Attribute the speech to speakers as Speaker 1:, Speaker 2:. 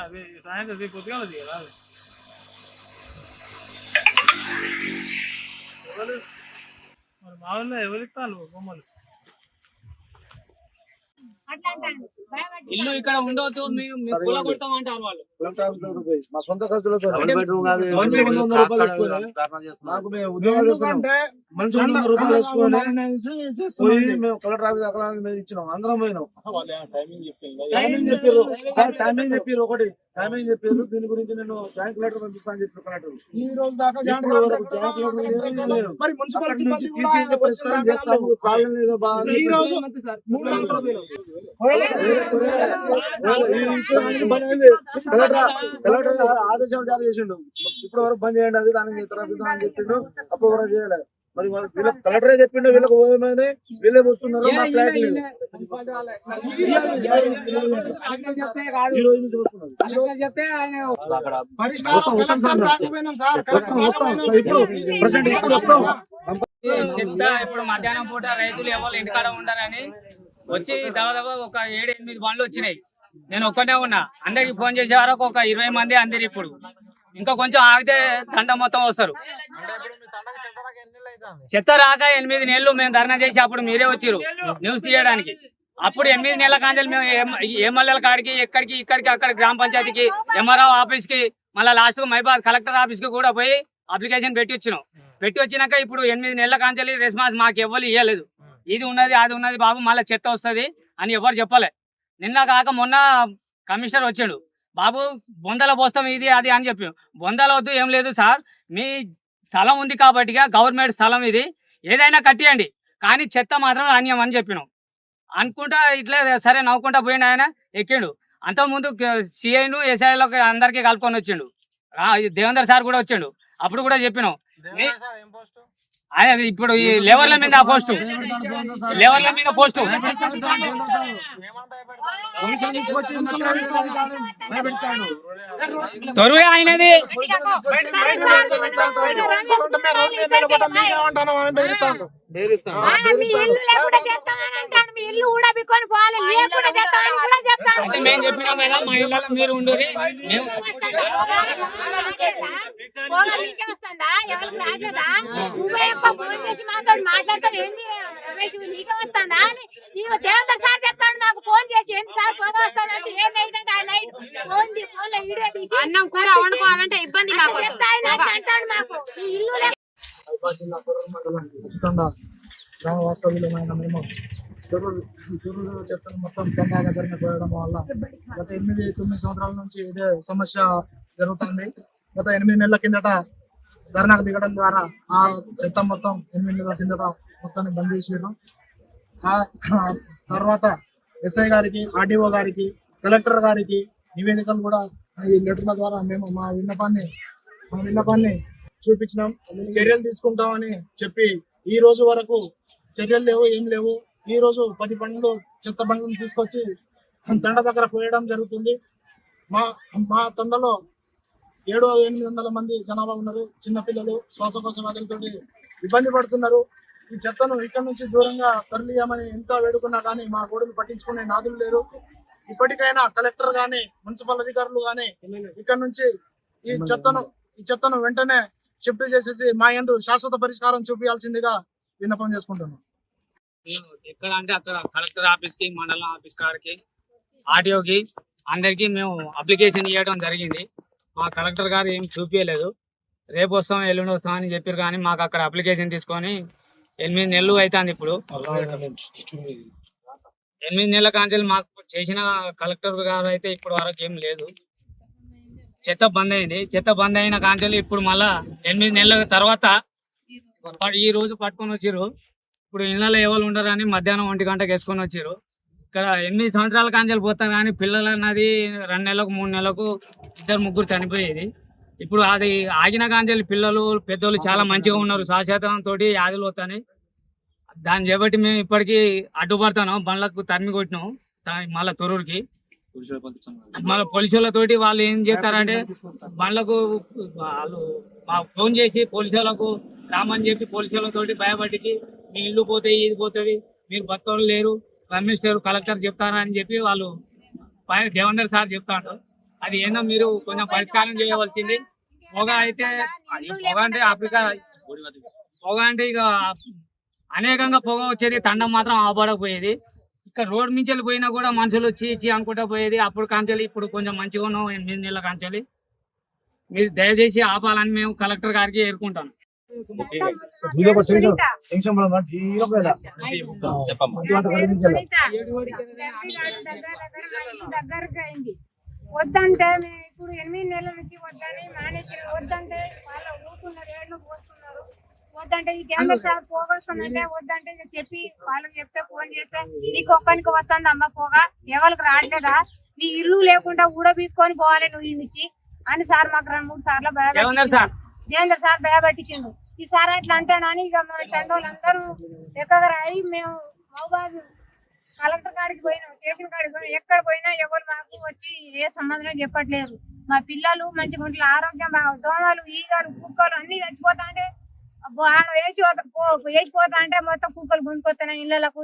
Speaker 1: సాయంత్రం రేపు పొద్దుగా రాదు ఎవరు మరి మా ఊళ్ళో ఎవరు ఇస్తాను బొమ్మలు
Speaker 2: ఇల్లు ఇక్కడ ఉండవచ్చు మేము కూల కొడతామంటారు వాళ్ళు
Speaker 3: మా సొంత ఖర్చులతో మాకు మేము ఉద్యోగాలు చేసుకుంటే మనిషి 200 రూపాయలు వేసుకొని పోయి మేము కలెక్టర్ ఆఫీస్ అక్కడ మేము ఇచ్చినాం అందరం పోయినాం టైమింగ్ చెప్పారు ఒకటి టైమింగ్ చెప్పారు దీని గురించి నేను జాయింట్ కలెక్టర్ పంపిస్తాను చెప్పారు కలెక్టర్
Speaker 4: ఈ రోజు దాకా మరి మున్సిపల్
Speaker 3: పరిష్కారం చేస్తాము ప్రాబ్లం లేదో బాగా కలెక్టర్ ఆదేశాలు జారీ చేసిండు ఇప్పుడు వరకు బంద్ చేయండి అది దానికి అని చెప్పిండు అప్పుడు వరకు చేయలేదు మరి వీళ్ళకి కలెక్టరే చెప్పిండు వీళ్ళకి పోయమని వీళ్ళే వస్తున్నారు మా ఫ్లాట్ ఈ రోజు నుంచి వస్తున్నారు
Speaker 2: ఇప్పుడు మధ్యాహ్నం పూట రైతులు ఎవరు ఇంటికాడ ఉంటారని వచ్చి దాదాపు ఒక 7-8 బండ్లు వచ్చినాయి. నేను ఒక్కనే ఉన్నా. అందరికి ఫోన్ చేసే వరకు ఒక 20 మంది అందరు. ఇప్పుడు ఇంకా కొంచెం ఆగితే తండ మొత్తం వస్తారు. చెత్త రాక 8 నెలలు మేము ధర్నా చేసి అప్పుడు మీరే వచ్చిరు న్యూస్ తీయడానికి. అప్పుడు 8 నెలల కాంచెలు మేము ఎమ్మెల్యేల కాడికి ఎక్కడికి ఇక్కడికి అక్కడ గ్రామ పంచాయతీకి ఎంఆర్ఓ ఆఫీస్ కి మళ్ళీ లాస్ట్ మైబాద్ కలెక్టర్ ఆఫీస్ కి కూడా పోయి అప్లికేషన్ పెట్టి వచ్చినాక ఇప్పుడు 8 నెలల కాంచెలు రెస్పాన్స్ మాకు ఎవరు ఇవ్వలేదు. ఇది ఉన్నది అది ఉన్నది బాబు మళ్ళీ చెత్త వస్తుంది అని ఎవరు చెప్పలే. నిన్న కాక మొన్న కమిషనర్ వచ్చాడు, బాబు బొందల పోస్తాం ఇది అది అని చెప్పి. బొందల వద్దు ఏం లేదు సార్, మీ స్థలం ఉంది కాబట్టి గవర్నమెంట్ స్థలం ఇది ఏదైనా కట్టియండి కానీ చెత్త మాత్రం రానియం అని చెప్పినాం. అనుకుంటా ఇట్లే సరే నవ్వుకుంటా పోయిండు. ఆయన ఎక్కిండు. అంతకుముందు సిఐను ఎస్ఐలకు అందరికీ కలుపుకొని వచ్చిండు. దేవేందర్ సార్ కూడా వచ్చిండు. అప్పుడు కూడా చెప్పినాం ఆయన ఇప్పుడు ఈ లెవర్ల మీద పోస్టు తొరువే ఆయనది. మేము చెప్పినాం కదా మా ఇళ్ళలో మీరు ఉండేది
Speaker 5: మాట్లాడతాడు ఏంటి రమేష్ నీకే వస్తుందా అని దేవేందర్ సార్ చెప్తాడు మాకు ఫోన్ చేసి ఏంటి సార్ పొగ వస్తుందంటే ఏ నైట్ అంటే ఆ నైట్ ఫోన్ లో వీడియో తీసి అన్నం కూర వండుకోవాలంటే ఇబ్బంది మాకు అంటాడు. మాకు ఇల్లు
Speaker 4: జిల్లా మండలం గ్రామ వాస్తవ్యులమైన మేము చెత్తను మొత్తం తండా దగ్గరనే పోయడం వల్ల గత 8-9 సంవత్సరాల నుంచి ఇదే సమస్య జరుగుతుంది. గత 8 నెలల కిందట ధర్నాకు దిగడం ద్వారా ఆ చెత్త మొత్తం 8 నెలల కిందట మొత్తాన్ని బంద్ చేసారు. ఆ తర్వాత ఎస్ఐ గారికి, ఆర్డీఓ గారికి, కలెక్టర్ గారికి నివేదికలు కూడా ఈ లెటర్ల ద్వారా మేము మా విన్నపాన్ని చూపించినాం. చర్యలు తీసుకుంటామని చెప్పి ఈ రోజు వరకు చర్యలు లేవు, ఏం లేవు. ఈ రోజు 10 బండ్లు చెత్త బండ్లను తీసుకొచ్చి తండ దగ్గర పోయడం జరుగుతుంది. మా తండలో 700-800 మంది జనాభా ఉన్నారు. చిన్నపిల్లలు శ్వాసకోశ వ్యాధులతో ఇబ్బంది పడుతున్నారు. ఈ చెత్తను ఇక్కడ నుంచి దూరంగా తరలియమని ఎంత వేడుకున్నా కానీ మా గోడును పట్టించుకునే నాదులు లేరు. ఇప్పటికైనా కలెక్టర్ గాని, మున్సిపల్ అధికారులు గాని ఇక్కడ నుంచి ఈ చెత్తను వెంటనే షిఫ్ట్ చేసేసి మా యందు శాశ్వత పరిష్కారం చూపించాల్సిందిగా విన్నపం చేసుకుంటున్నాం.
Speaker 2: ఎక్కడ అంటే అక్కడ కలెక్టర్ ఆఫీస్ కి, మండలం ఆఫీస్ కాడికి, ఆర్టీఓకి అందరికి మేము అప్లికేషన్ ఇవ్వడం జరిగింది. మా కలెక్టర్ గారు ఏం చూపించలేదు. రేపు వస్తాం ఎల్లుండి వస్తాం అని చెప్పారు కానీ మాకు అక్కడ అప్లికేషన్ తీసుకొని 8 నెలలు అవుతుంది. ఇప్పుడు 8 నెలల కాంచెలు మాకు చేసిన కలెక్టర్ గారు అయితే ఇప్పుడు వరకు ఏం లేదు. చెత్త బంద్ అయింది. చెత్త బంద్ అయిన కాంచెలు ఇప్పుడు మళ్ళా 8 నెలల తర్వాత ఈ రోజు పట్టుకొని వచ్చారు. ఇప్పుడు ఇళ్ళలో ఎవరు ఉండరని మధ్యాహ్నం 1 గంటకు వేసుకొని వచ్చారు. ఇక్కడ 8 సంవత్సరాల కాంచెలు పోతారు కానీ పిల్లలు అన్నది 2 నెలలకు 3 నెలలకు 2-3 చనిపోయేది. ఇప్పుడు అది ఆగిన కాంచెలు పిల్లలు పెద్దోళ్ళు చాలా మంచిగా ఉన్నారు. శాశ్వతంతో వ్యాధులు వస్తాయి. దాన్ని చేపట్టి మేము ఇప్పటికీ అడ్డుపడతాను. బండ్లకు తరిమి కొట్టినాం మళ్ళీ తొరూరుకి. మళ్ళీ పోలీసులతోటి వాళ్ళు ఏం చేస్తారంటే బండ్లకు వాళ్ళు ఫోన్ చేసి పోలీసులకు రామని చెప్పి పోలీసులతోటి భయపడికి మీ ఇల్లు పోతాయి, ఇది పోతుంది, మీరు బతకలు లేరు, కమిషనర్ కలెక్టర్ చెప్తారా అని చెప్పి వాళ్ళు దేవేందర్ సార్ చెప్తాడు. అది ఏందో మీరు కొంచెం పరిష్కారం చేయవలసింది. పొగ అయితే పొగ అంటే ఆఫ్రికా పొగ అంటే ఇక అనేకంగా పొగ వచ్చేది, తండం మాత్రం ఆపడకపోయేది. ఇక్కడ రోడ్ మించి వెళ్ళిపోయినా కూడా మనుషులు చీ అనుకుంటా పోయేది. అప్పుడు కాంచెలి ఇప్పుడు కొంచెం మంచిగా ఉన్నాం 8 నెలల కాంచెలి. మీరు దయచేసి ఆపాలని మేము కలెక్టర్ గారికి ఏరుకుంటాం.
Speaker 5: వద్దంటే ఇప్పుడు 8 నెలల నుంచి వద్దని మానేసి వద్దంటే వాళ్ళ ఊరుకున్నారు, ఏళ్ళు పోస్తున్నారు. వద్దంటే ఈ కేంద్ర సార్ పోగొస్తుందంటే వద్దంటే చెప్పి వాళ్ళకి చెప్తే ఫోన్ చేస్తే నీకు ఒక్కరికి వస్తుంది అమ్మ పోగా, ఎవరికి రావట్లేదా, నీ ఇల్లు లేకుండా ఊడబీక్కొని పోవాలి నువ్వు ఈ నుంచి అని సార్ మాకు 2-3 సార్లు దేవేంద్ర సార్ భయపట్టించిండు. ఈ సార్ అట్లా అంటాడని ఇక మా తండ్రులందరూ ఎక్కడ అయి మేము మహబాద్ కలెక్టర్ కాడికి పోయినాం, స్టేషన్ కాడికి పోయినా, ఎక్కడ పోయినా ఎవరు మాకు వచ్చి ఏ సంబంధం చెప్పట్లేదు. మా పిల్లలు మంచిగా ఉంటే ఆరోగ్యం బాగా, దోమలు ఈగలు కుక్కలు అన్ని చచ్చిపోతా అంటే ఆడ వేసిపోతా అంటే మొత్తం కుక్కలు గుంజుకొస్తున్నాయి ఇళ్ళకు.